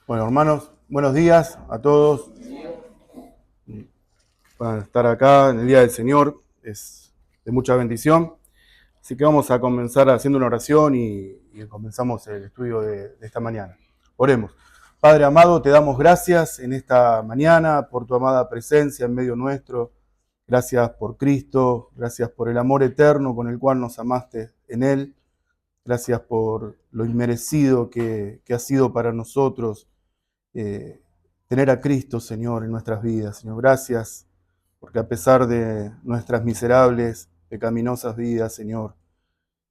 Bueno, hermanos, buenos días a todos. Para estar acá en el Día del Señor es de mucha bendición. Así que vamos a comenzar haciendo una oración y comenzamos el estudio de esta mañana. Oremos. Padre amado, te damos gracias en esta mañana por tu amada presencia en medio nuestro. Gracias por Cristo, gracias por el amor eterno con el cual nos amaste en Él. Gracias por lo inmerecido que ha sido para nosotros tener a Cristo, Señor, en nuestras vidas. Señor, gracias, porque a pesar de nuestras miserables, pecaminosas vidas, Señor,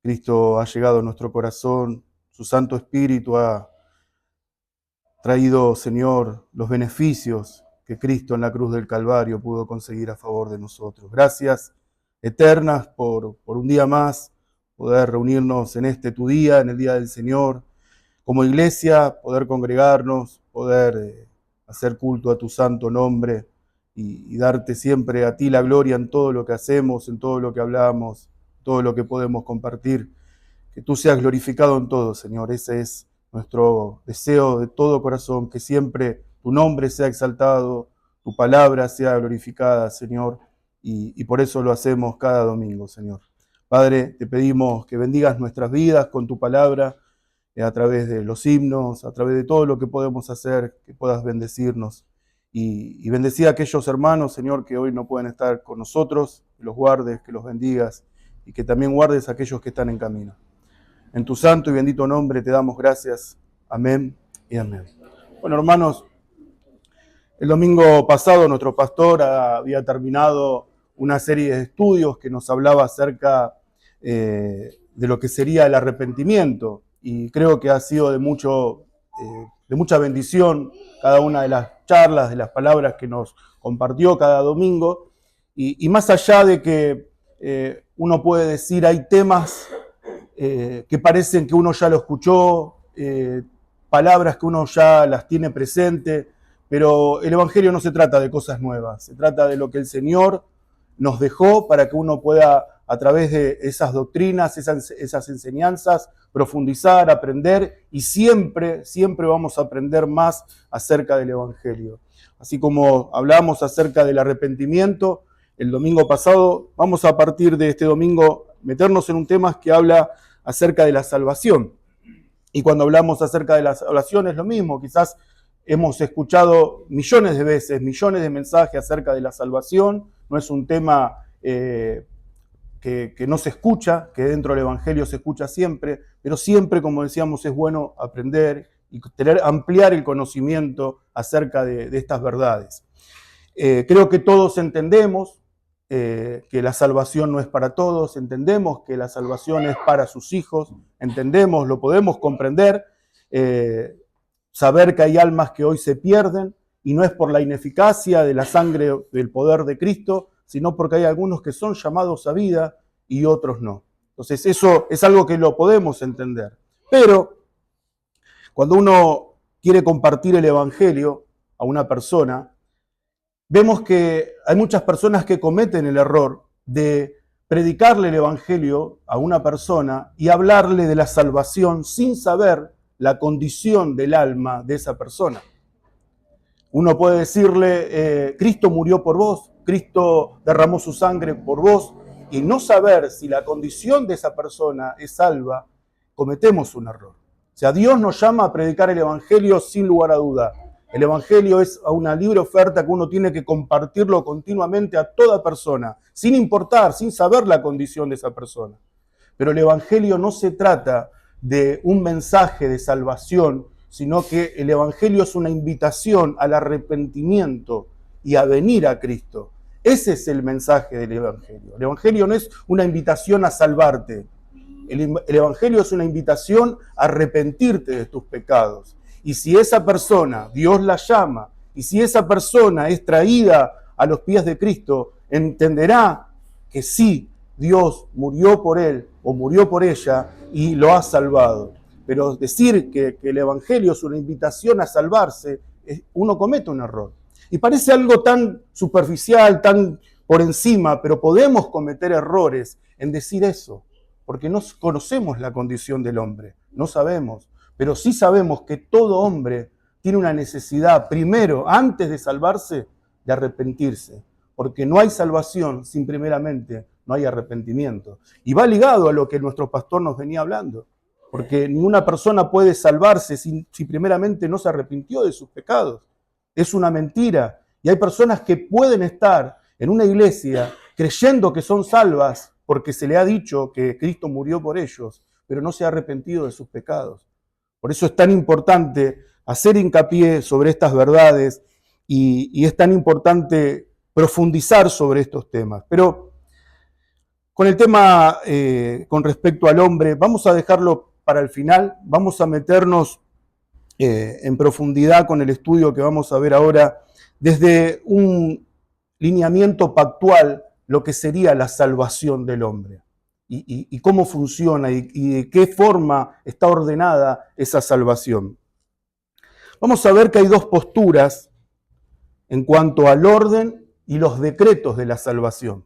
Cristo ha llegado a nuestro corazón, su Santo Espíritu ha traído, Señor, los beneficios que Cristo en la cruz del Calvario pudo conseguir a favor de nosotros. Gracias eternas por un día más, poder reunirnos en este tu día, en el Día del Señor, como iglesia, poder congregarnos, poder hacer culto a tu santo nombre y darte siempre a ti la gloria en todo lo que hacemos, en todo lo que hablamos, todo lo que podemos compartir. Que tú seas glorificado en todo, Señor. Ese es nuestro deseo de todo corazón, que siempre tu nombre sea exaltado, tu palabra sea glorificada, Señor, y por eso lo hacemos cada domingo, Señor. Padre, te pedimos que bendigas nuestras vidas con tu palabra, a través de los himnos, a través de todo lo que podemos hacer, que puedas bendecirnos. Y bendecir a aquellos hermanos, Señor, que hoy no pueden estar con nosotros, que los guardes, que los bendigas, y que también guardes a aquellos que están en camino. En tu santo y bendito nombre te damos gracias. Amén y amén. Bueno, hermanos, el domingo pasado nuestro pastor había terminado una serie de estudios que nos hablaba acerca de lo que sería el arrepentimiento, y creo que ha sido de mucha bendición cada una de las charlas, de las palabras que nos compartió cada domingo, y más allá de que uno puede decir hay temas que parecen que uno ya lo escuchó, palabras que uno ya las tiene presente, pero el Evangelio no se trata de cosas nuevas, se trata de lo que el Señor nos dejó para que uno pueda, a través de esas doctrinas, esas enseñanzas, profundizar, aprender, y siempre vamos a aprender más acerca del Evangelio. Así como hablamos acerca del arrepentimiento el domingo pasado, vamos a partir de este domingo meternos en un tema que habla acerca de la salvación. Y cuando hablamos acerca de la salvación es lo mismo, quizás hemos escuchado millones de veces, millones de mensajes acerca de la salvación, no es un tema que no se escucha, que dentro del Evangelio se escucha siempre, pero siempre, como decíamos, es bueno aprender y ampliar el conocimiento acerca de estas verdades. Creo que todos entendemos que la salvación no es para todos, entendemos que la salvación es para sus hijos, entendemos, lo podemos comprender, saber que hay almas que hoy se pierden, y no es por la ineficacia de la sangre del poder de Cristo, sino porque hay algunos que son llamados a vida y otros no. Entonces eso es algo que lo podemos entender. Pero cuando uno quiere compartir el Evangelio a una persona, vemos que hay muchas personas que cometen el error de predicarle el Evangelio a una persona y hablarle de la salvación sin saber la condición del alma de esa persona. Uno puede decirle, Cristo murió por vos, Cristo derramó su sangre por vos, y no saber si la condición de esa persona es salva, cometemos un error. O sea, Dios nos llama a predicar el Evangelio sin lugar a duda. El Evangelio es una libre oferta que uno tiene que compartirlo continuamente a toda persona, sin importar, sin saber la condición de esa persona. Pero el Evangelio no se trata de un mensaje de salvación, sino que el Evangelio es una invitación al arrepentimiento y a venir a Cristo. Ese es el mensaje del Evangelio. El Evangelio no es una invitación a salvarte. El Evangelio es una invitación a arrepentirte de tus pecados. Y si esa persona, Dios la llama, y si esa persona es traída a los pies de Cristo, entenderá que sí, Dios murió por él o murió por ella y lo ha salvado. Pero decir que el Evangelio es una invitación a salvarse, uno comete un error. Y parece algo tan superficial, tan por encima, pero podemos cometer errores en decir eso, porque no conocemos la condición del hombre, no sabemos, pero sí sabemos que todo hombre tiene una necesidad, primero, antes de salvarse, de arrepentirse. Porque no hay salvación sin primeramente no hay arrepentimiento. Y va ligado a lo que nuestro pastor nos venía hablando. Porque ninguna persona puede salvarse si primeramente no se arrepintió de sus pecados. Es una mentira. Y hay personas que pueden estar en una iglesia creyendo que son salvas porque se le ha dicho que Cristo murió por ellos, pero no se ha arrepentido de sus pecados. Por eso es tan importante hacer hincapié sobre estas verdades y es tan importante profundizar sobre estos temas. Pero con el tema con respecto al hombre, vamos a dejarlo para el final, vamos a meternos en profundidad con el estudio que vamos a ver ahora desde un lineamiento pactual, lo que sería la salvación del hombre y cómo funciona y de qué forma está ordenada esa salvación. Vamos a ver que hay dos posturas en cuanto al orden y los decretos de la salvación.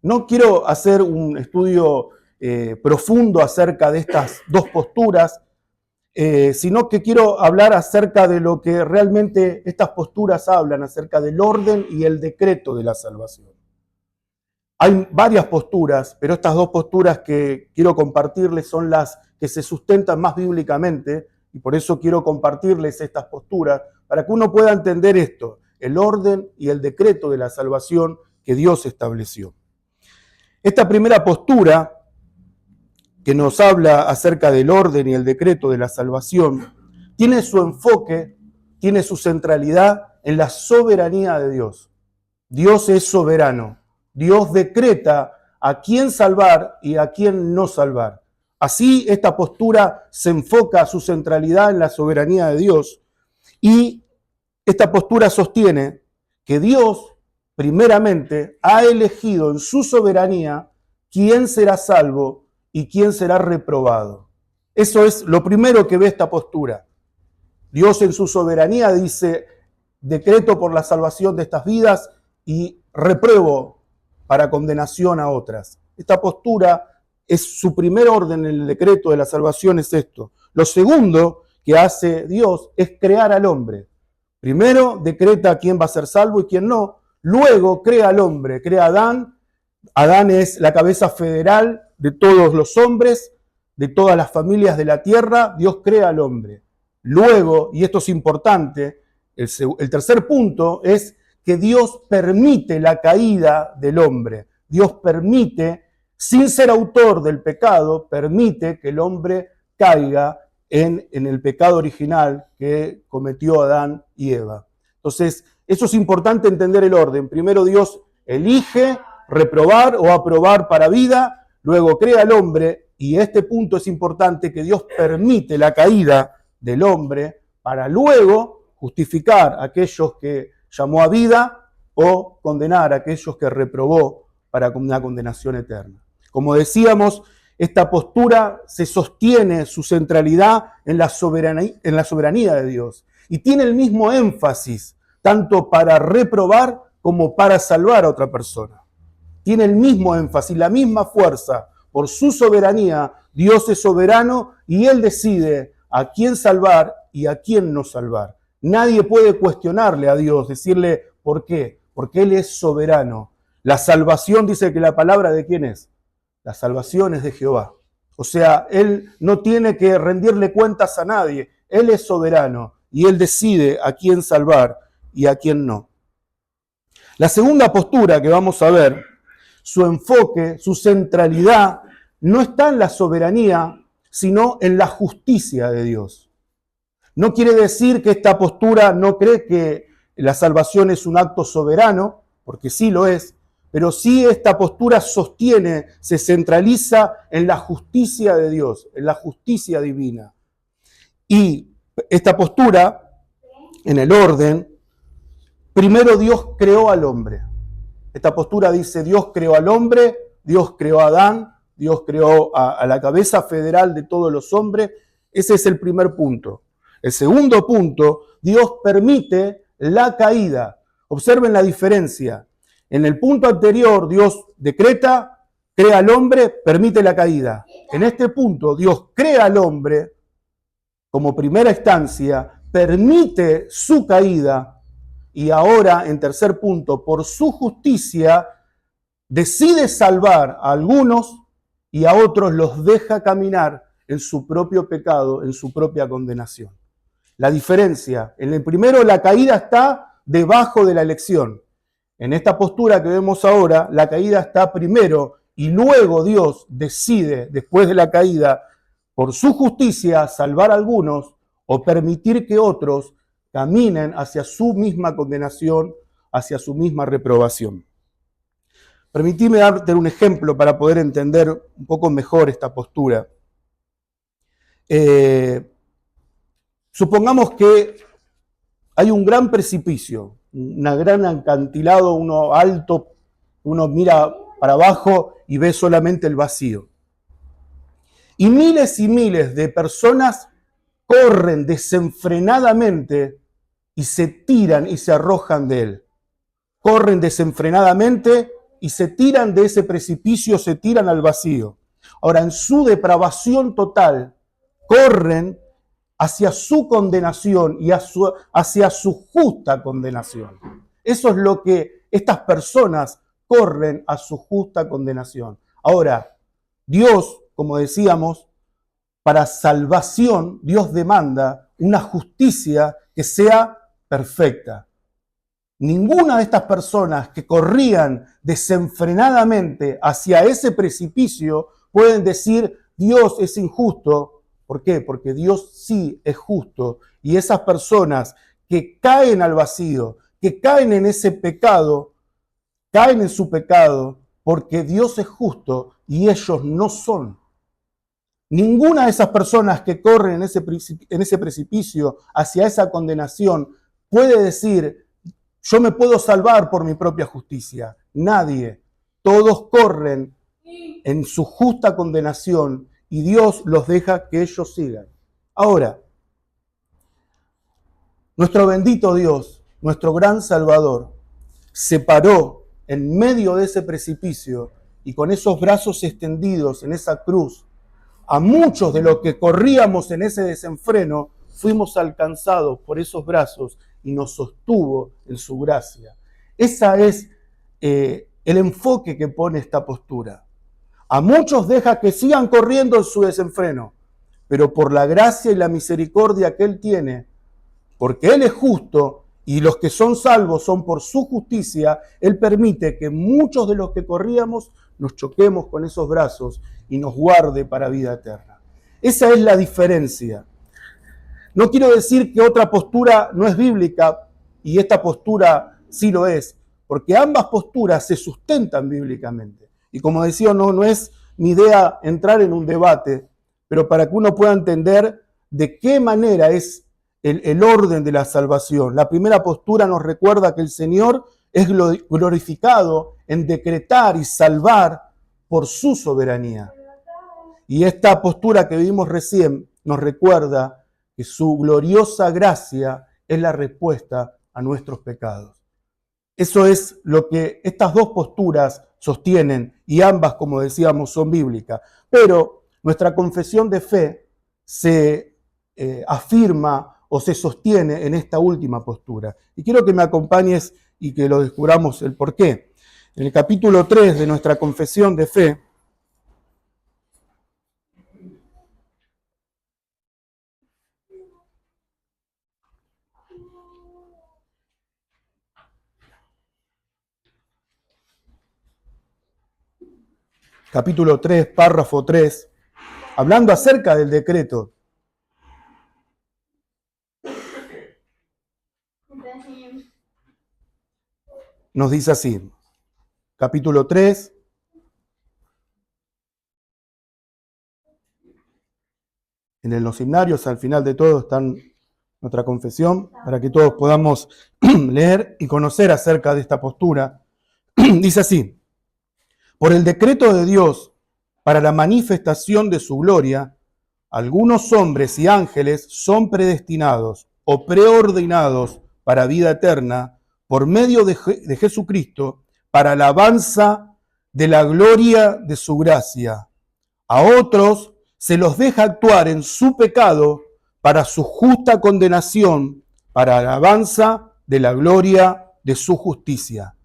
No quiero hacer un estudio profundo acerca de estas dos posturas, sino que quiero hablar acerca de lo que realmente estas posturas hablan, acerca del orden y el decreto de la salvación. Hay varias posturas, pero estas dos posturas que quiero compartirles son las que se sustentan más bíblicamente, y por eso quiero compartirles estas posturas, para que uno pueda entender esto, el orden y el decreto de la salvación que Dios estableció. Esta primera postura, que nos habla acerca del orden y el decreto de la salvación, tiene su enfoque, tiene su centralidad en la soberanía de Dios. Dios es soberano. Dios decreta a quién salvar y a quién no salvar. Así, esta postura se enfoca su centralidad en la soberanía de Dios y esta postura sostiene que Dios, primeramente, ha elegido en su soberanía quién será salvo y quién será reprobado. Eso es lo primero que ve esta postura. Dios en su soberanía dice, decreto por la salvación de estas vidas y repruebo para condenación a otras. Esta postura es su primer orden en el decreto de la salvación, es esto. Lo segundo que hace Dios es crear al hombre. Primero decreta quién va a ser salvo y quién no. Luego crea al hombre, crea a Adán. Adán es la cabeza federal de todos los hombres, de todas las familias de la tierra. Dios crea al hombre. Luego, y esto es importante, el tercer punto es que Dios permite la caída del hombre. Dios permite, sin ser autor del pecado, permite que el hombre caiga en el pecado original que cometió Adán y Eva. Entonces, eso es importante entender el orden. Primero Dios elige reprobar o aprobar para vida, luego crea al hombre, y este punto es importante, que Dios permite la caída del hombre para luego justificar a aquellos que llamó a vida o condenar a aquellos que reprobó para una condenación eterna. Como decíamos, esta postura se sostiene su centralidad en la soberanía de Dios y tiene el mismo énfasis tanto para reprobar como para salvar a otra persona. Tiene el mismo énfasis, la misma fuerza. Por su soberanía, Dios es soberano y Él decide a quién salvar y a quién no salvar. Nadie puede cuestionarle a Dios, decirle ¿por qué? Porque Él es soberano. La salvación, dice que la palabra ¿de quién es? La salvación es de Jehová. O sea, Él no tiene que rendirle cuentas a nadie. Él es soberano y Él decide a quién salvar y a quién no. La segunda postura que vamos a ver, su enfoque, su centralidad, no está en la soberanía, sino en la justicia de Dios. No quiere decir que esta postura no cree que la salvación es un acto soberano, porque sí lo es, pero sí esta postura sostiene, se centraliza en la justicia de Dios, en la justicia divina. Y esta postura, en el orden, primero Dios creó al hombre. Esta postura dice, Dios creó al hombre, Dios creó a Adán, Dios creó a la cabeza federal de todos los hombres. Ese es el primer punto. El segundo punto, Dios permite la caída. Observen la diferencia. En el punto anterior, Dios decreta, crea al hombre, permite la caída. En este punto, Dios crea al hombre como primera instancia, permite su caída y ahora, en tercer punto, por su justicia, decide salvar a algunos y a otros los deja caminar en su propio pecado, en su propia condenación. La diferencia, en el primero la caída está debajo de la elección. En esta postura que vemos ahora, la caída está primero y luego Dios decide, después de la caída, por su justicia, salvar a algunos o permitir que otros caminen hacia su misma condenación, hacia su misma reprobación. Permitime darte un ejemplo para poder entender un poco mejor esta postura. Supongamos que hay un gran precipicio, una gran acantilado, uno alto, uno mira para abajo y ve solamente el vacío. Y miles de personas corren desenfrenadamente y se tiran y se arrojan de él. Corren desenfrenadamente y se tiran de ese precipicio, se tiran al vacío. Ahora, en su depravación total, corren hacia su condenación y hacia su justa condenación. Eso es lo que estas personas corren a su justa condenación. Ahora, Dios, como decíamos, para salvación, Dios demanda una justicia que sea perfecta. Ninguna de estas personas que corrían desenfrenadamente hacia ese precipicio pueden decir, Dios es injusto. ¿Por qué? Porque Dios sí es justo. Y esas personas que caen al vacío, que caen en ese pecado, caen en su pecado porque Dios es justo y ellos no son. Ninguna de esas personas que corren en ese precipicio hacia esa condenación puede decir, yo me puedo salvar por mi propia justicia. Nadie. Todos corren en su justa condenación y Dios los deja que ellos sigan. Ahora, nuestro bendito Dios, nuestro gran Salvador, se paró en medio de ese precipicio y con esos brazos extendidos en esa cruz, a muchos de los que corríamos en ese desenfreno, fuimos alcanzados por esos brazos y nos sostuvo en su gracia. Ese es el enfoque que pone esta postura. A muchos deja que sigan corriendo en su desenfreno, pero por la gracia y la misericordia que Él tiene, porque Él es justo y los que son salvos son por su justicia, Él permite que muchos de los que corríamos nos choquemos con esos brazos y nos guarde para vida eterna. Esa es la diferencia. No quiero decir que otra postura no es bíblica y esta postura sí lo es, porque ambas posturas se sustentan bíblicamente. Y como decía, no es mi idea entrar en un debate, pero para que uno pueda entender de qué manera es el orden de la salvación. La primera postura nos recuerda que el Señor es glorificado en decretar y salvar por su soberanía. Y esta postura que vimos recién nos recuerda que su gloriosa gracia es la respuesta a nuestros pecados. Eso es lo que estas dos posturas sostienen y ambas, como decíamos, son bíblicas. Pero nuestra confesión de fe se afirma o se sostiene en esta última postura. Y quiero que me acompañes y que lo descubramos el porqué. En el capítulo 3 de nuestra confesión de fe, capítulo 3, párrafo 3, hablando acerca del decreto. Nos dice así, capítulo 3, en los himnarios, al final de todo, están nuestra confesión, para que todos podamos leer y conocer acerca de esta postura. Dice así, por el decreto de Dios, para la manifestación de su gloria, algunos hombres y ángeles son predestinados o preordenados para vida eterna por medio de Jesucristo, para alabanza de la gloria de su gracia. A otros se los deja actuar en su pecado para su justa condenación, para alabanza de la gloria de su justicia.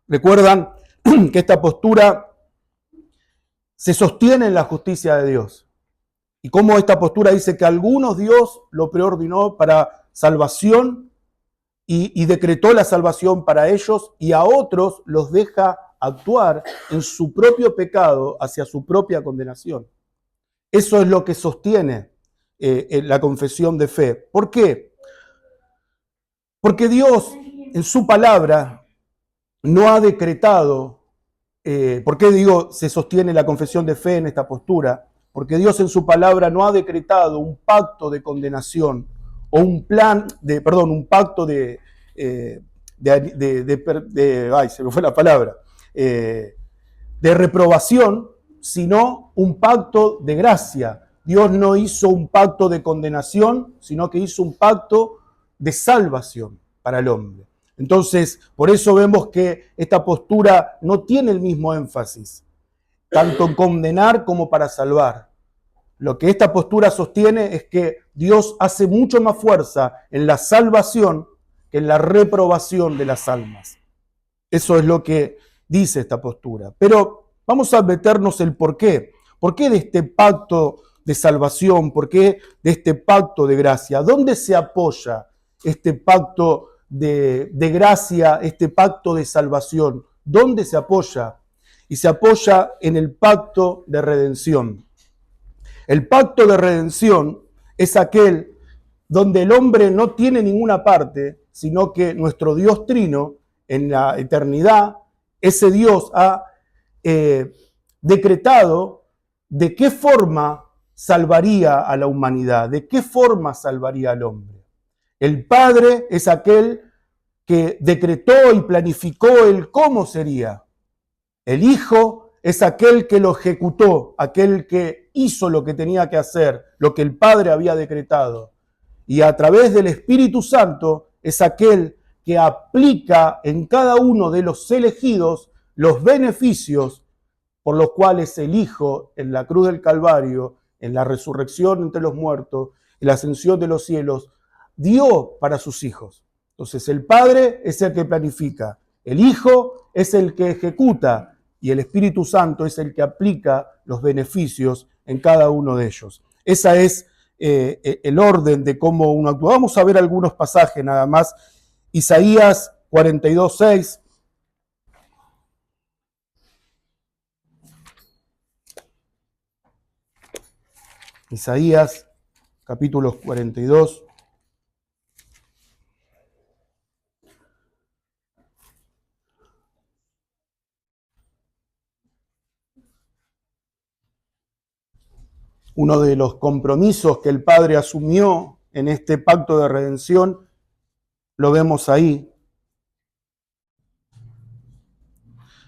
Recuerdan que esta postura se sostiene en la justicia de Dios. Y cómo esta postura dice que a algunos Dios lo preordinó para salvación y decretó la salvación para ellos, y a otros los deja actuar en su propio pecado hacia su propia condenación. Eso es lo que sostiene la confesión de fe. ¿Por qué? Porque Dios en su palabra no ha decretado, ¿por qué digo se sostiene la confesión de fe en esta postura? Porque Dios en su palabra no ha decretado un pacto de condenación o un pacto se me fue la palabra, de reprobación, sino un pacto de gracia. Dios no hizo un pacto de condenación, sino que hizo un pacto de salvación para el hombre. Entonces, por eso vemos que esta postura no tiene el mismo énfasis, tanto en condenar como para salvar. Lo que esta postura sostiene es que Dios hace mucho más fuerza en la salvación que en la reprobación de las almas. Eso es lo que dice esta postura. Pero vamos a meternos el por qué. ¿Por qué de este pacto de salvación? ¿Por qué de este pacto de gracia? ¿Dónde se apoya este pacto de gracia, este pacto de salvación? ¿Dónde se apoya? Y se apoya en el pacto de redención. El pacto de redención es aquel donde el hombre no tiene ninguna parte, sino que nuestro Dios Trino, en la eternidad, ese Dios ha decretado de qué forma salvaría a la humanidad, de qué forma salvaría al hombre. El Padre es aquel que decretó y planificó el cómo sería. El Hijo es aquel que lo ejecutó, aquel que hizo lo que tenía que hacer, lo que el Padre había decretado. Y a través del Espíritu Santo es aquel que aplica en cada uno de los elegidos los beneficios por los cuales el Hijo en la cruz del Calvario, en la resurrección entre los muertos, en la ascensión de los cielos, dio para sus hijos. Entonces el Padre es el que planifica, el Hijo es el que ejecuta, y el Espíritu Santo es el que aplica los beneficios en cada uno de ellos. Esa es el orden de cómo uno actúa. Vamos a ver algunos pasajes nada más. Isaías 42:6. Isaías, capítulo 42. Uno de los compromisos que el Padre asumió en este pacto de redención, lo vemos ahí.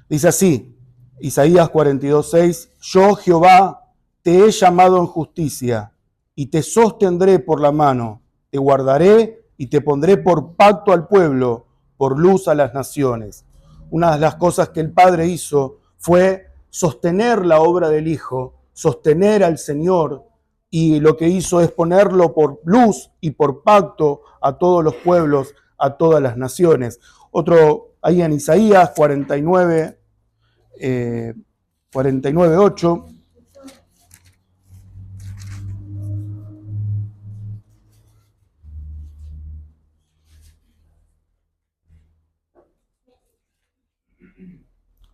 Dice así, Isaías 42:6, yo Jehová te he llamado en justicia y te sostendré por la mano, te guardaré y te pondré por pacto al pueblo, por luz a las naciones. Una de las cosas que el Padre hizo fue sostener la obra del Hijo, sostener al Señor, y lo que hizo es ponerlo por luz y por pacto a todos los pueblos, a todas las naciones. Otro, ahí en Isaías 49:8.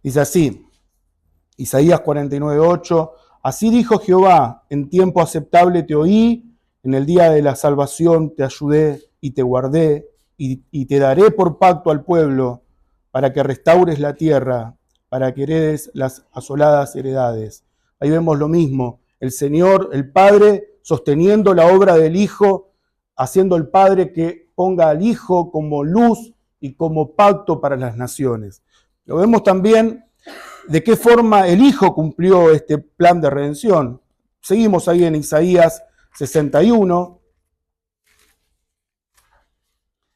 Dice así, Isaías 49:8, así dijo Jehová, en tiempo aceptable te oí, en el día de la salvación te ayudé y te guardé, y te daré por pacto al pueblo, para que restaures la tierra, para que heredes las asoladas heredades. Ahí vemos lo mismo, el Señor, el Padre, sosteniendo la obra del Hijo, haciendo el Padre que ponga al Hijo como luz y como pacto para las naciones. Lo vemos también de qué forma el Hijo cumplió este plan de redención. Seguimos ahí en Isaías 61.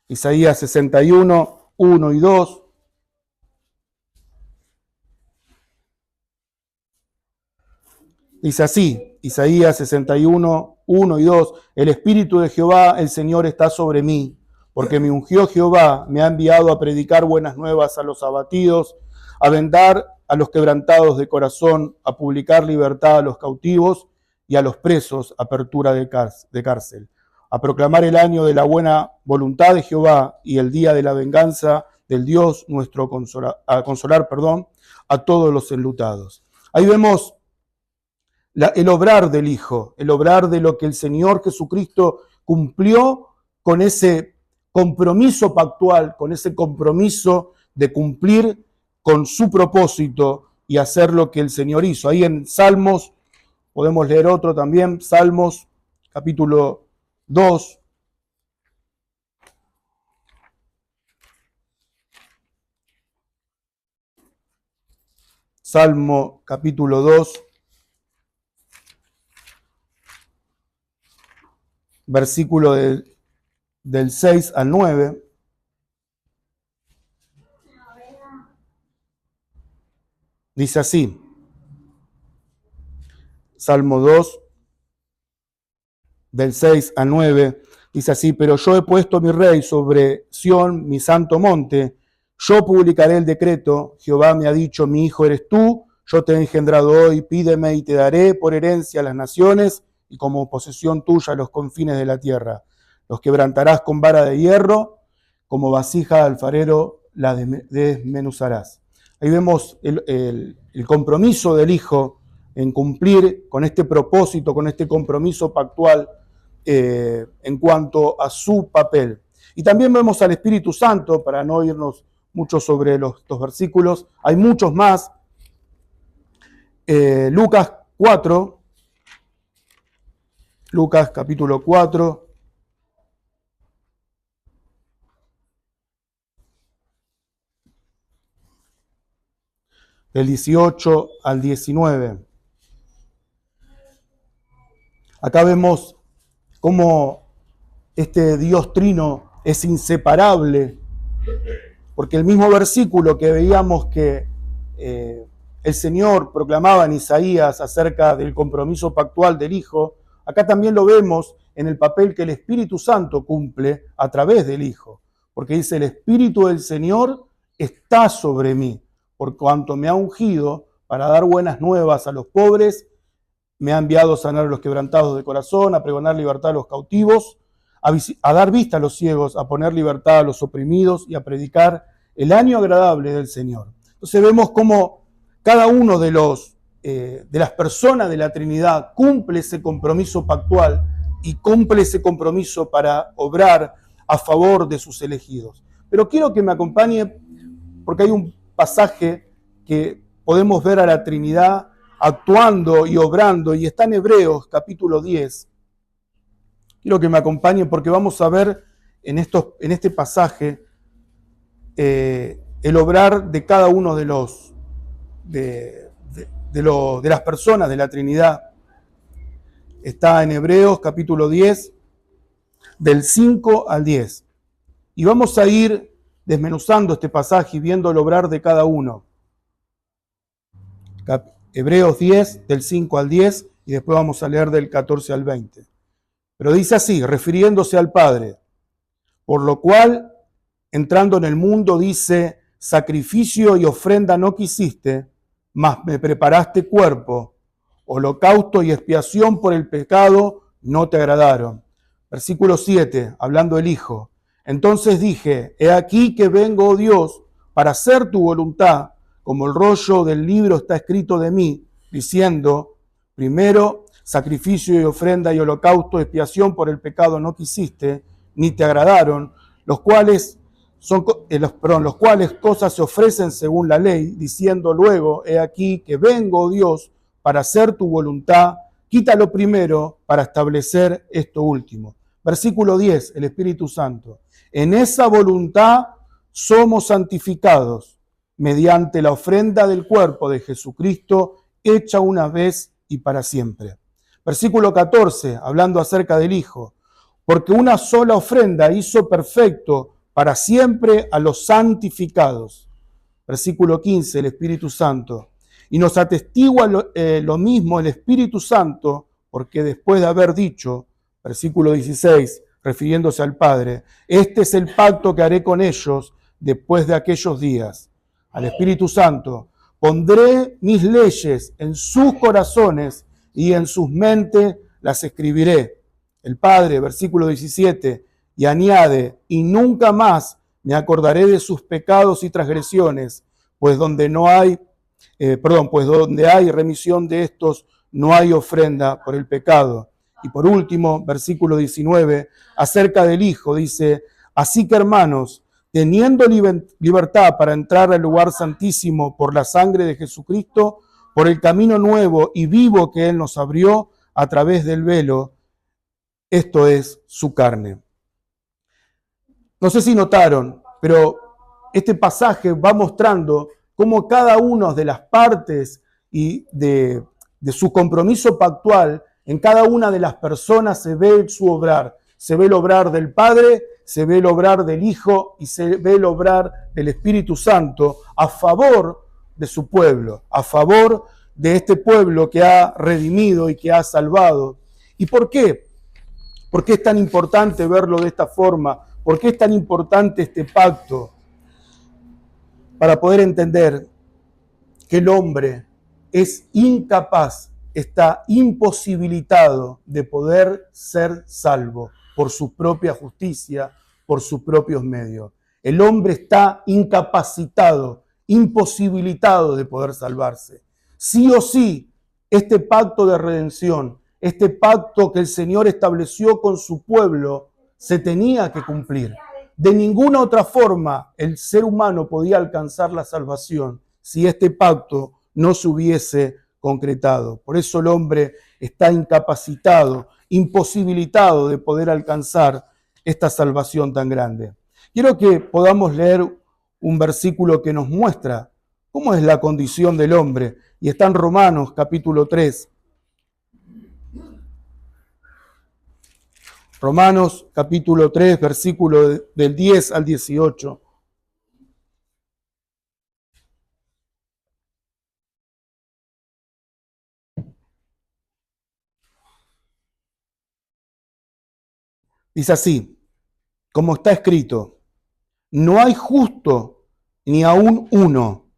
Isaías 61, 1 y 2. Dice así, Isaías 61, 1 y 2, el Espíritu de Jehová, el Señor, está sobre mí, porque me ungió Jehová, me ha enviado a predicar buenas nuevas a los abatidos, a vendar a los quebrantados de corazón, a publicar libertad a los cautivos y a los presos apertura de cárcel, a proclamar el año de la buena voluntad de Jehová y el día de la venganza del Dios nuestro, a consolar a todos los enlutados. Ahí vemos el obrar del Hijo, el obrar de lo que el Señor Jesucristo cumplió con ese compromiso pactual, con ese compromiso de cumplir con su propósito y hacer lo que el Señor hizo. Ahí en Salmos, podemos leer otro también, Salmos capítulo 2. Salmo capítulo 2. Versículo del 6 al 9. Dice así, Salmo 2, del 6 al 9, dice así, pero yo he puesto mi rey sobre Sión, mi santo monte, yo publicaré el decreto, Jehová me ha dicho, mi hijo eres tú, yo te he engendrado hoy, pídeme y te daré por herencia a las naciones y como posesión tuya los confines de la tierra. Los quebrantarás con vara de hierro, como vasija de alfarero la desmenuzarás. Ahí vemos el compromiso del Hijo en cumplir con este propósito, con este compromiso pactual en cuanto a su papel. Y también vemos al Espíritu Santo, para no irnos mucho sobre estos versículos, hay muchos más. Lucas 4, Lucas capítulo 4, del 18 al 19. Acá vemos cómo este Dios trino es inseparable, porque el mismo versículo que veíamos que el Señor proclamaba en Isaías acerca del compromiso pactual del Hijo, acá también lo vemos en el papel que el Espíritu Santo cumple a través del Hijo, porque dice, el Espíritu del Señor está sobre mí, por cuanto me ha ungido para dar buenas nuevas a los pobres, me ha enviado a sanar a los quebrantados de corazón, a pregonar libertad a los cautivos, a dar vista a los ciegos, a poner libertad a los oprimidos y a predicar el año agradable del Señor. Entonces vemos cómo cada uno de las personas de la Trinidad cumple ese compromiso pactual y cumple ese compromiso para obrar a favor de sus elegidos. Pero quiero que me acompañe porque hay un pasaje que podemos ver a la Trinidad actuando y obrando, y está en Hebreos capítulo 10. Quiero que me acompañen porque vamos a ver en este pasaje el obrar de cada uno de las personas de la Trinidad. Está en Hebreos capítulo 10, del 5 al 10. Y vamos a ir desmenuzando este pasaje y viendo el obrar de cada uno. Hebreos 10, del 5 al 10, y después vamos a leer del 14 al 20. Pero dice así, refiriéndose al Padre, por lo cual, entrando en el mundo, dice, sacrificio y ofrenda no quisiste, mas me preparaste cuerpo, holocausto y expiación por el pecado no te agradaron. Versículo 7, hablando el Hijo. Entonces dije, he aquí que vengo, oh Dios, para hacer tu voluntad, como el rollo del libro está escrito de mí, diciendo, primero, sacrificio y ofrenda y holocausto, expiación por el pecado no quisiste, ni te agradaron, los cuales cosas se ofrecen según la ley, diciendo luego, he aquí que vengo, oh Dios, para hacer tu voluntad, quítalo primero para establecer esto último. Versículo 10, el Espíritu Santo. En esa voluntad somos santificados, mediante la ofrenda del cuerpo de Jesucristo, hecha una vez y para siempre. Versículo 14, hablando acerca del Hijo. Porque una sola ofrenda hizo perfecto para siempre a los santificados. Versículo 15, el Espíritu Santo. Y nos atestigua lo mismo el Espíritu Santo, porque después de haber dicho, versículo 16, refiriéndose al Padre, este es el pacto que haré con ellos después de aquellos días. Al Espíritu Santo, pondré mis leyes en sus corazones y en sus mentes las escribiré. El Padre, versículo 17, y añade, y nunca más me acordaré de sus pecados y transgresiones, pues donde hay remisión de estos, no hay ofrenda por el pecado. Y por último, versículo 19, acerca del Hijo, dice, así que hermanos, teniendo libertad para entrar al lugar santísimo por la sangre de Jesucristo, por el camino nuevo y vivo que Él nos abrió a través del velo, esto es su carne. No sé si notaron, pero este pasaje va mostrando cómo cada una de las partes y de su compromiso pactual, en cada una de las personas se ve su obrar. Se ve el obrar del Padre, se ve el obrar del Hijo y se ve el obrar del Espíritu Santo a favor de su pueblo, a favor de este pueblo que ha redimido y que ha salvado. ¿Y por qué? ¿Por qué es tan importante verlo de esta forma? ¿Por qué es tan importante este pacto? Para poder entender que el hombre es incapaz, está imposibilitado de poder ser salvo por su propia justicia, por sus propios medios. El hombre está incapacitado, imposibilitado de poder salvarse. Sí o sí, este pacto de redención, este pacto que el Señor estableció con su pueblo, se tenía que cumplir. De ninguna otra forma el ser humano podía alcanzar la salvación si este pacto no se hubiese concretado. Por eso el hombre está incapacitado, imposibilitado de poder alcanzar esta salvación tan grande. Quiero que podamos leer un versículo que nos muestra cómo es la condición del hombre, y está en Romanos capítulo 3. Romanos capítulo 3, versículo del 10 al 18. Dice así, como está escrito, no hay justo ni aún uno,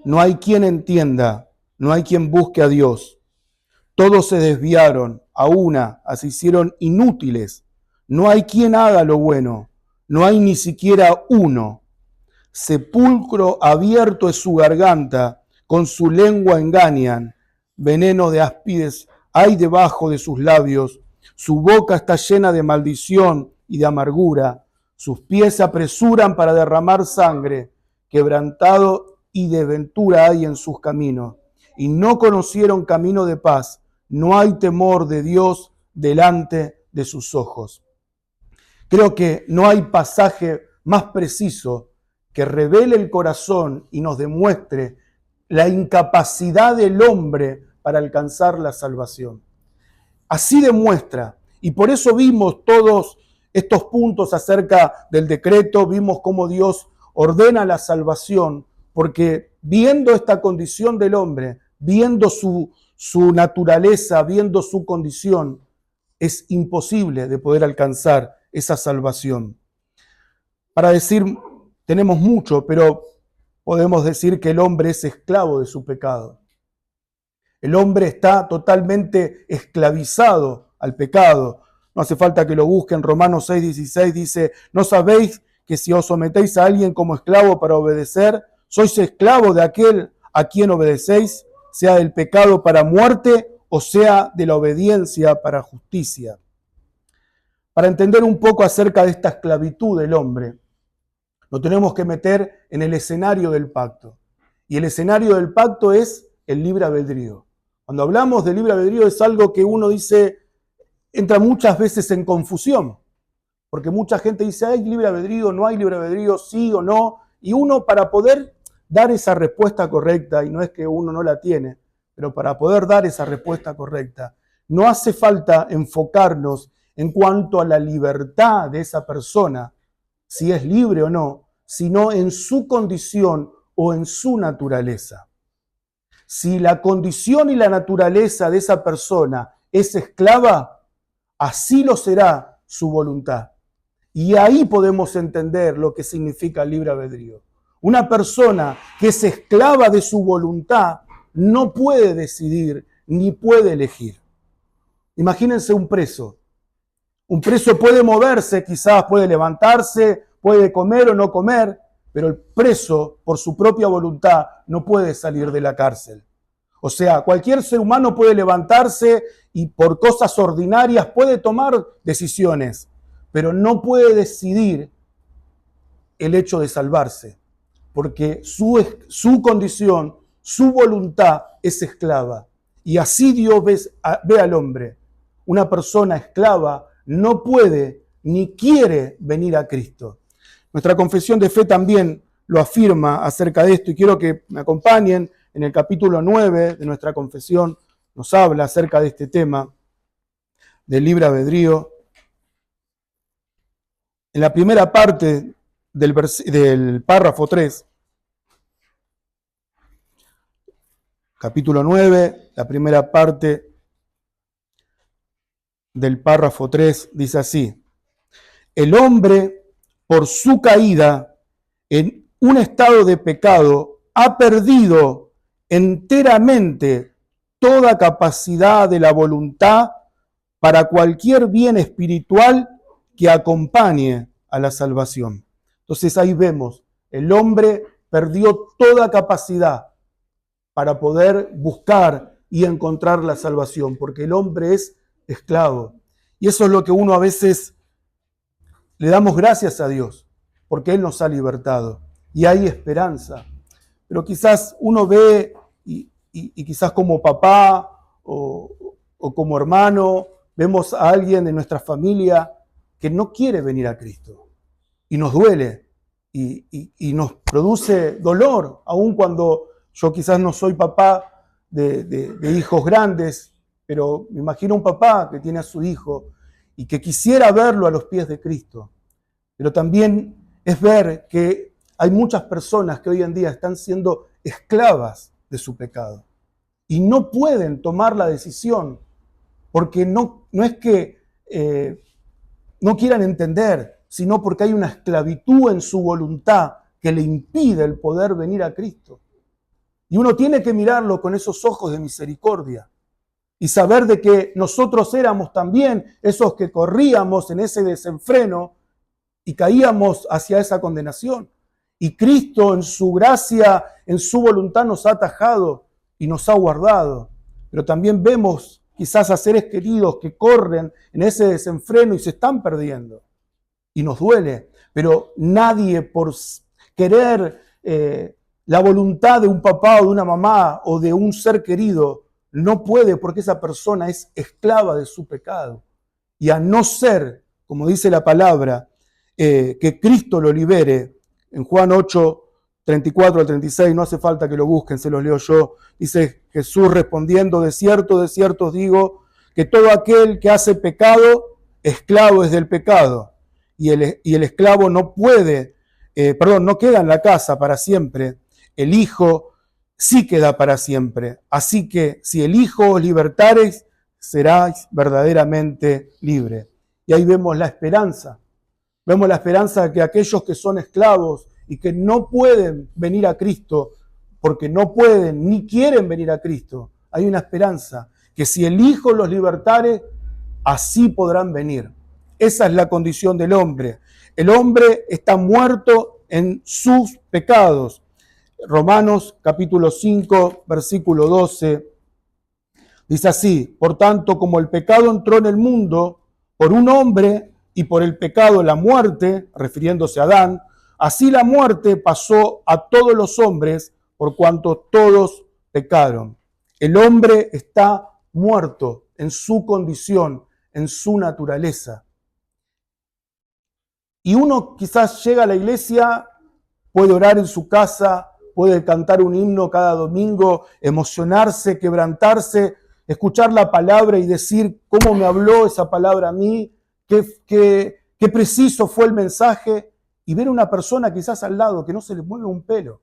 no hay quien entienda, no hay quien busque a Dios. Todos se desviaron, a una se hicieron inútiles. No hay quien haga lo bueno, no hay ni siquiera uno. Sepulcro abierto es su garganta, con su lengua engañan. Veneno de áspides hay debajo de sus labios. Su boca está llena de maldición y de amargura. Sus pies se apresuran para derramar sangre. Quebrantado y desventura hay en sus caminos. Y no conocieron camino de paz. No hay temor de Dios delante de sus ojos. Creo que no hay pasaje más preciso que revele el corazón y nos demuestre la incapacidad del hombre para alcanzar la salvación. Así demuestra, y por eso vimos todos estos puntos acerca del decreto, vimos cómo Dios ordena la salvación, porque viendo esta condición del hombre, viendo su naturaleza, viendo su condición, es imposible de poder alcanzar esa salvación. Para decir, tenemos mucho, pero podemos decir que el hombre es esclavo de su pecado. El hombre está totalmente esclavizado al pecado. No hace falta que lo busquen. Romanos 6:16 dice, ¿no sabéis que si os sometéis a alguien como esclavo para obedecer, sois esclavo de aquel a quien obedecéis, sea del pecado para muerte o sea de la obediencia para justicia? Para entender un poco acerca de esta esclavitud del hombre, lo tenemos que meter en el escenario del pacto. Y el escenario del pacto es el libre albedrío. Cuando hablamos de libre albedrío es algo que uno dice, entra muchas veces en confusión. Porque mucha gente dice, ¿hay libre albedrío? ¿No hay libre albedrío? ¿Sí o no? Y uno para poder dar esa respuesta correcta, y no es que uno no la tiene, pero para poder dar esa respuesta correcta, no hace falta enfocarnos en cuanto a la libertad de esa persona, si es libre o no, sino en su condición o en su naturaleza. si la condición y la naturaleza de esa persona es esclava, así lo será su voluntad. Y ahí podemos entender lo que significa el libre albedrío. Una persona que es esclava de su voluntad no puede decidir ni puede elegir. Imagínense un preso. Un preso puede moverse, quizás puede levantarse, puede comer o no comer, pero el preso, por su propia voluntad, no puede salir de la cárcel. O sea, cualquier ser humano puede levantarse y por cosas ordinarias puede tomar decisiones, pero no puede decidir el hecho de salvarse, porque su condición, su voluntad es esclava. Y así Dios ve al hombre. Una persona esclava no puede ni quiere venir a Cristo. Nuestra confesión de fe también lo afirma acerca de esto y quiero que me acompañen en el capítulo 9 de nuestra confesión. Nos habla acerca de este tema del libre albedrío. En la primera parte del párrafo 3, capítulo 9, la primera parte del párrafo 3 dice así: el hombre, por su caída en un estado de pecado, ha perdido enteramente toda capacidad de la voluntad para cualquier bien espiritual que acompañe a la salvación. Entonces ahí vemos, el hombre perdió toda capacidad para poder buscar y encontrar la salvación, porque el hombre es esclavo. Y eso es lo que uno a veces le damos gracias a Dios, porque Él nos ha libertado. Y hay esperanza. Pero quizás uno ve, y quizás como papá o como hermano, vemos a alguien de nuestra familia que no quiere venir a Cristo. Y nos duele, y nos produce dolor, aun cuando yo quizás no soy papá de hijos grandes, pero me imagino un papá que tiene a su hijo y que quisiera verlo a los pies de Cristo. Pero también es ver que hay muchas personas que hoy en día están siendo esclavas de su pecado y no pueden tomar la decisión porque no es que no quieran entender, sino porque hay una esclavitud en su voluntad que le impide el poder venir a Cristo. Y uno tiene que mirarlo con esos ojos de misericordia y saber de que nosotros éramos también esos que corríamos en ese desenfreno y caíamos hacia esa condenación. Y Cristo en su gracia, en su voluntad nos ha atajado y nos ha guardado. Pero también vemos quizás a seres queridos que corren en ese desenfreno y se están perdiendo. Y nos duele. Pero nadie por querer la voluntad de un papá o de una mamá o de un ser querido no puede, porque esa persona es esclava de su pecado. Y a no ser, como dice la palabra, que Cristo lo libere, en Juan 8, 34 al 36, no hace falta que lo busquen, se los leo yo, dice Jesús respondiendo: de cierto os digo, que todo aquel que hace pecado, esclavo es del pecado, y el esclavo no queda en la casa para siempre, el Hijo sí queda para siempre. Así que si el Hijo os libertareis, seráis verdaderamente libres. Y ahí vemos la esperanza. Vemos la esperanza de que aquellos que son esclavos y que no pueden venir a Cristo, porque no pueden ni quieren venir a Cristo, hay una esperanza, que si el Hijo los libertare, así podrán venir. Esa es la condición del hombre. El hombre está muerto en sus pecados. Romanos capítulo 5, versículo 12, dice así: por tanto, como el pecado entró en el mundo por un hombre, y por el pecado la muerte, refiriéndose a Adán, así la muerte pasó a todos los hombres por cuanto todos pecaron. El hombre está muerto en su condición, en su naturaleza. Y uno quizás llega a la iglesia, puede orar en su casa, puede cantar un himno cada domingo, emocionarse, quebrantarse, escuchar la palabra y decir cómo me habló esa palabra a mí, qué preciso fue el mensaje, y ver a una persona quizás al lado que no se le mueve un pelo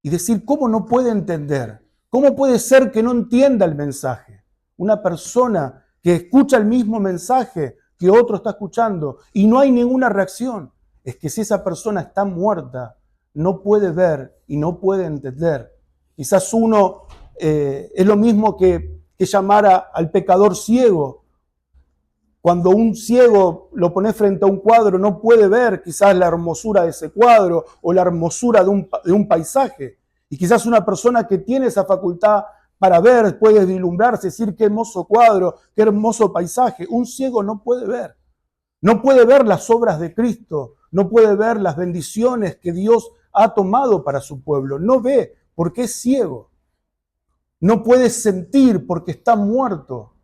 y decir cómo no puede entender, ¿Cómo puede ser que no entienda el mensaje? Una persona que escucha el mismo mensaje que otro está escuchando y no hay ninguna reacción. Es que si esa persona está muerta, no puede ver y no puede entender. Quizás uno es lo mismo que llamar al pecador ciego. Cuando un ciego lo pone frente a un cuadro, no puede ver quizás la hermosura de ese cuadro o la hermosura de un paisaje. Y quizás una persona que tiene esa facultad para ver puede vislumbrarse, decir qué hermoso cuadro, qué hermoso paisaje. Un ciego no puede ver. No puede ver las obras de Cristo, no puede ver las bendiciones que Dios ha tomado para su pueblo. No ve porque es ciego. No puede sentir porque está muerto.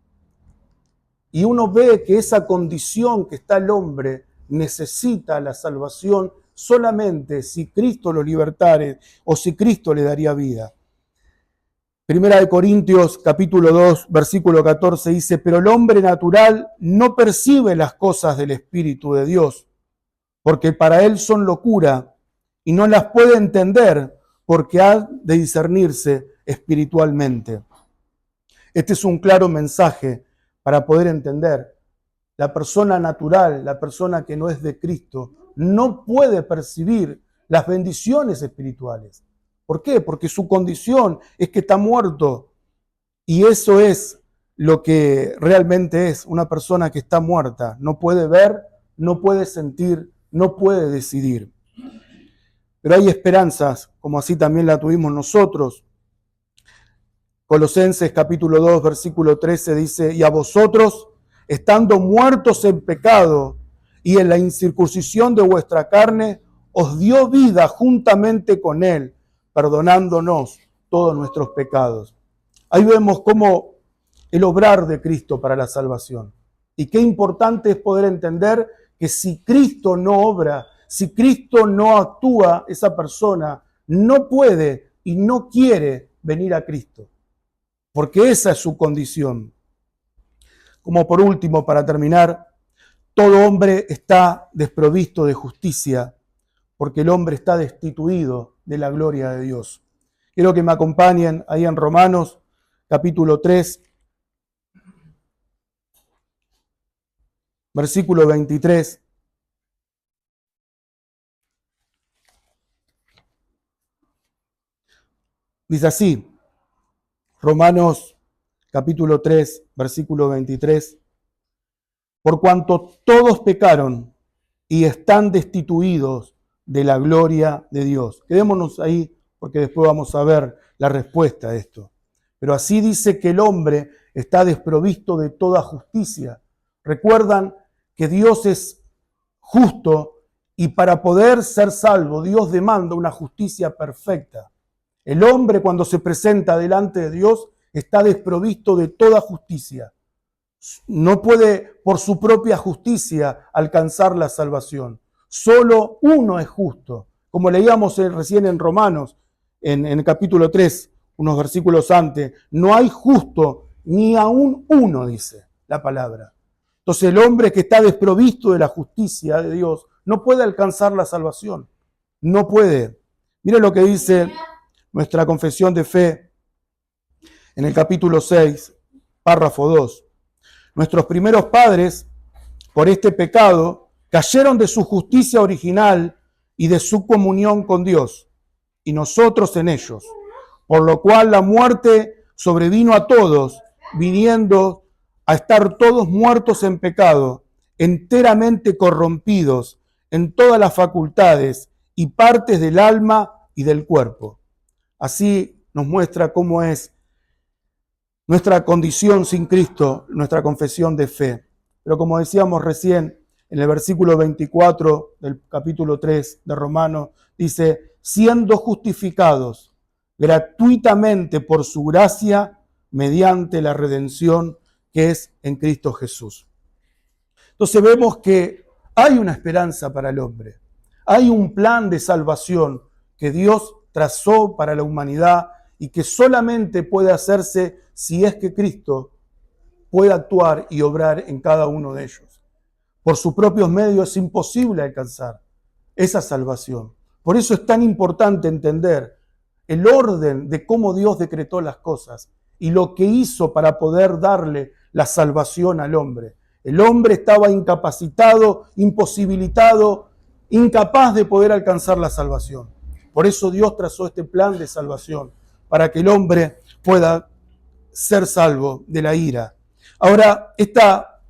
Y uno ve que esa condición que está el hombre necesita la salvación solamente si Cristo lo libertare o si Cristo le daría vida. Primera de Corintios capítulo 2, versículo 14 dice, pero el hombre natural no percibe las cosas del Espíritu de Dios, porque para él son locura y no las puede entender porque ha de discernirse espiritualmente. Este es un claro mensaje para poder entender. La persona natural, la persona que no es de Cristo, no puede percibir las bendiciones espirituales. ¿Por qué? Porque su condición es que está muerto. Y eso es lo que realmente es una persona que está muerta. No puede ver, no puede sentir, no puede decidir. Pero hay esperanzas, como así también la tuvimos nosotros. Colosenses capítulo 2, versículo 13 dice, y a vosotros, estando muertos en pecado y en la incircuncisión de vuestra carne, os dio vida juntamente con él, perdonándonos todos nuestros pecados. Ahí vemos cómo el obrar de Cristo para la salvación. Y qué importante es poder entender que si Cristo no obra, si Cristo no actúa, esa persona no puede y no quiere venir a Cristo. Porque esa es su condición. Como por último, para terminar, todo hombre está desprovisto de justicia, porque el hombre está destituido de la gloria de Dios. Quiero que me acompañen ahí en Romanos, capítulo 3, versículo 23. Dice así, Romanos capítulo 3, versículo 23. Por cuanto todos pecaron y están destituidos de la gloria de Dios. Quedémonos ahí porque después vamos a ver la respuesta a esto. Pero así dice que el hombre está desprovisto de toda justicia. Recuerdan que Dios es justo y para poder ser salvo Dios demanda una justicia perfecta. El hombre cuando se presenta delante de Dios está desprovisto de toda justicia. No puede por su propia justicia alcanzar la salvación. Solo uno es justo. Como leíamos recién en Romanos, en el capítulo 3, unos versículos antes, no hay justo ni aún uno, dice la palabra. Entonces el hombre que está desprovisto de la justicia de Dios no puede alcanzar la salvación. No puede. Mire lo que dice nuestra confesión de fe en el capítulo 6, párrafo 2. Nuestros primeros padres, por este pecado, cayeron de su justicia original y de su comunión con Dios, y nosotros en ellos, por lo cual la muerte sobrevino a todos, viniendo a estar todos muertos en pecado, enteramente corrompidos en todas las facultades y partes del alma y del cuerpo. Así nos muestra cómo es nuestra condición sin Cristo, nuestra confesión de fe. Pero como decíamos recién, en el versículo 24 del capítulo 3 de Romanos, dice, siendo justificados gratuitamente por su gracia, mediante la redención que es en Cristo Jesús. Entonces vemos que hay una esperanza para el hombre. Hay un plan de salvación que Dios trazó para la humanidad y que solamente puede hacerse si es que Cristo puede actuar y obrar en cada uno de ellos. Por sus propios medios es imposible alcanzar esa salvación. Por eso es tan importante entender el orden de cómo Dios decretó las cosas y lo que hizo para poder darle la salvación al hombre. El hombre estaba incapacitado, imposibilitado, incapaz de poder alcanzar la salvación. Por eso Dios trazó este plan de salvación, para que el hombre pueda ser salvo de la ira. Ahora, esta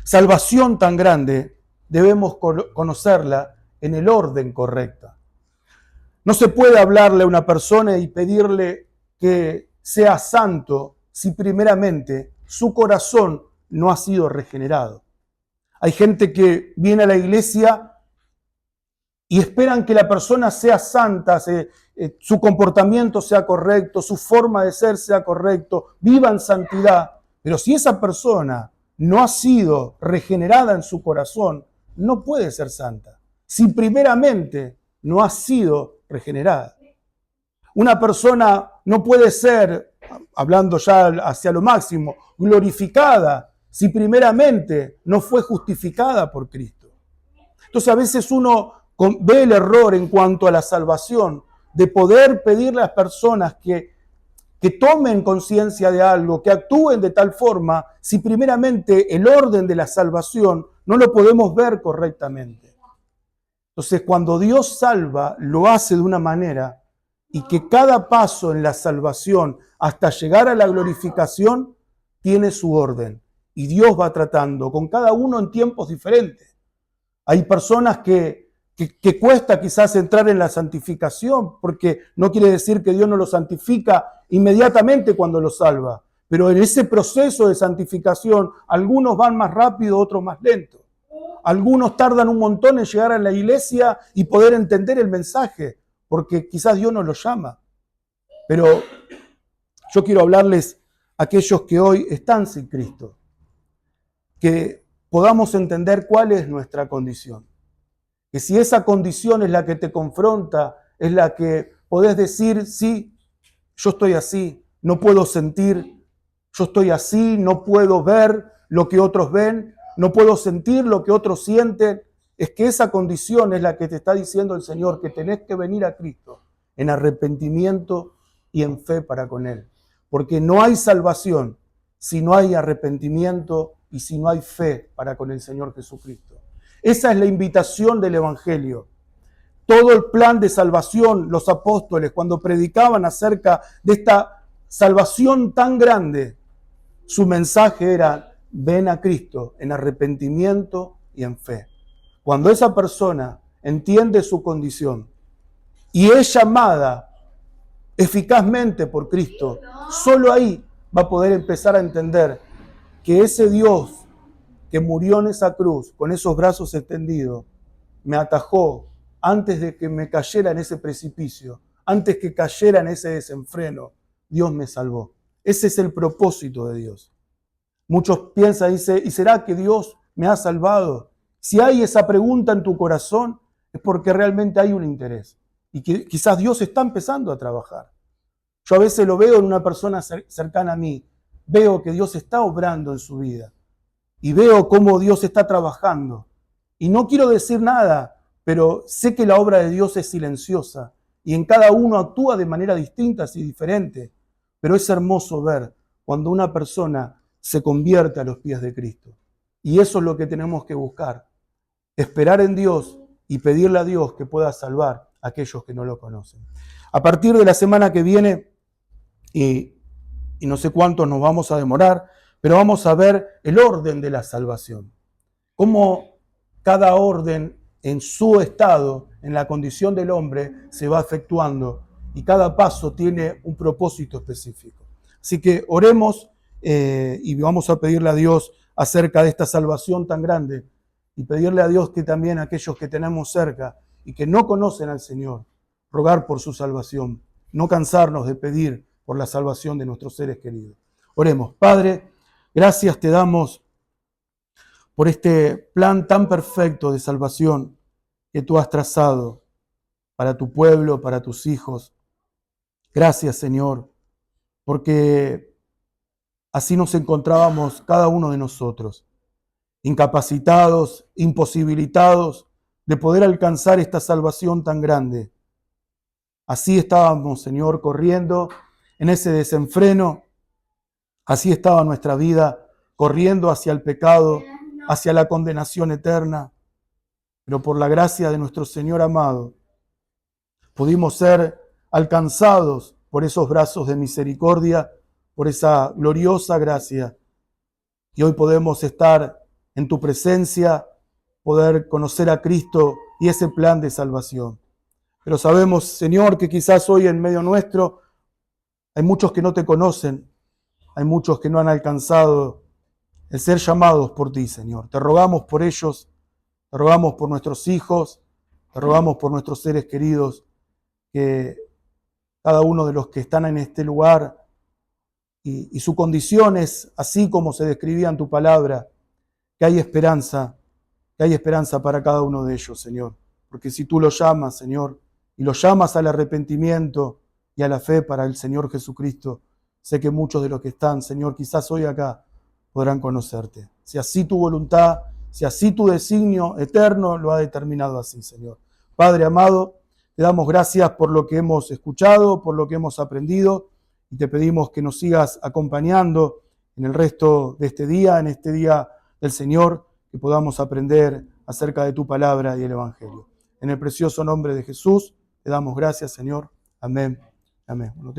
salvación tan grande debemos conocerla en el orden correcto. No se puede hablarle a una persona y pedirle que sea santo si primeramente su corazón no ha sido regenerado. Hay gente que viene a la iglesia y esperan que la persona sea santa, su comportamiento sea correcto, su forma de ser sea correcto, viva en santidad. Pero si esa persona no ha sido regenerada en su corazón, no puede ser santa. Si primeramente no ha sido regenerada. Una persona no puede ser, hablando ya hacia lo máximo, glorificada si primeramente no fue justificada por Cristo. Entonces a veces uno ve el error en cuanto a la salvación, de poder pedirle a las personas que tomen conciencia de algo, que actúen de tal forma, si primeramente el orden de la salvación no lo podemos ver correctamente. Entonces, cuando Dios salva, lo hace de una manera y que cada paso en la salvación hasta llegar a la glorificación tiene su orden. Y Dios va tratando con cada uno en tiempos diferentes. Hay personas que cuesta quizás entrar en la santificación, porque no quiere decir que Dios no lo santifica inmediatamente cuando lo salva. Pero en ese proceso de santificación, algunos van más rápido, otros más lento. Algunos tardan un montón en llegar a la iglesia y poder entender el mensaje, porque quizás Dios no los llama. Pero yo quiero hablarles a aquellos que hoy están sin Cristo, que podamos entender cuál es nuestra condición. Que si esa condición es la que te confronta, es la que podés decir, sí, yo estoy así, no puedo sentir, yo estoy así, no puedo ver lo que otros ven, no puedo sentir lo que otros sienten, es que esa condición es la que te está diciendo el Señor, que tenés que venir a Cristo en arrepentimiento y en fe para con Él. Porque no hay salvación si no hay arrepentimiento y si no hay fe para con el Señor Jesucristo. Esa es la invitación del Evangelio. Todo el plan de salvación, los apóstoles, cuando predicaban acerca de esta salvación tan grande, su mensaje era, ven a Cristo en arrepentimiento y en fe. Cuando esa persona entiende su condición y es llamada eficazmente por Cristo, solo ahí va a poder empezar a entender que ese Dios que murió en esa cruz, con esos brazos extendidos, me atajó antes de que me cayera en ese precipicio, antes que cayera en ese desenfreno, Dios me salvó. Ese es el propósito de Dios. Muchos piensan, dicen, ¿y será que Dios me ha salvado? Si hay esa pregunta en tu corazón, es porque realmente hay un interés. Y que quizás Dios está empezando a trabajar. Yo a veces lo veo en una persona cercana a mí. Veo que Dios está obrando en su vida. Y veo cómo Dios está trabajando. Y no quiero decir nada, pero sé que la obra de Dios es silenciosa. Y en cada uno actúa de manera distinta y diferente. Pero es hermoso ver cuando una persona se convierte a los pies de Cristo. Y eso es lo que tenemos que buscar. Esperar en Dios y pedirle a Dios que pueda salvar a aquellos que no lo conocen. A partir de la semana que viene, y no sé cuánto nos vamos a demorar, pero vamos a ver el orden de la salvación. Cómo cada orden en su estado, en la condición del hombre, se va efectuando y cada paso tiene un propósito específico. Así que oremos y vamos a pedirle a Dios acerca de esta salvación tan grande y pedirle a Dios que también aquellos que tenemos cerca y que no conocen al Señor, rogar por su salvación, no cansarnos de pedir por la salvación de nuestros seres queridos. Oremos. Padre, gracias te damos por este plan tan perfecto de salvación que tú has trazado para tu pueblo, para tus hijos. Gracias, Señor, porque así nos encontrábamos cada uno de nosotros, incapacitados, imposibilitados de poder alcanzar esta salvación tan grande. Así estábamos, Señor, corriendo en ese desenfreno. Así estaba nuestra vida, corriendo hacia el pecado, hacia la condenación eterna. Pero por la gracia de nuestro Señor amado, pudimos ser alcanzados por esos brazos de misericordia, por esa gloriosa gracia. Y hoy podemos estar en tu presencia, poder conocer a Cristo y ese plan de salvación. Pero sabemos, Señor, que quizás hoy en medio nuestro hay muchos que no te conocen, hay muchos que no han alcanzado el ser llamados por ti, Señor. Te rogamos por ellos, te rogamos por nuestros hijos, te rogamos por nuestros seres queridos, que cada uno de los que están en este lugar y su condición es así como se describía en tu palabra, que hay esperanza para cada uno de ellos, Señor. Porque si tú los llamas, Señor, y los llamas al arrepentimiento y a la fe para el Señor Jesucristo, sé que muchos de los que están, Señor, quizás hoy acá, podrán conocerte. Si así tu voluntad, si así tu designio eterno lo ha determinado así, Señor. Padre amado, te damos gracias por lo que hemos escuchado, por lo que hemos aprendido, y te pedimos que nos sigas acompañando en el resto de este día, en este día del Señor, que podamos aprender acerca de tu palabra y el Evangelio. En el precioso nombre de Jesús, te damos gracias, Señor. Amén. Amén.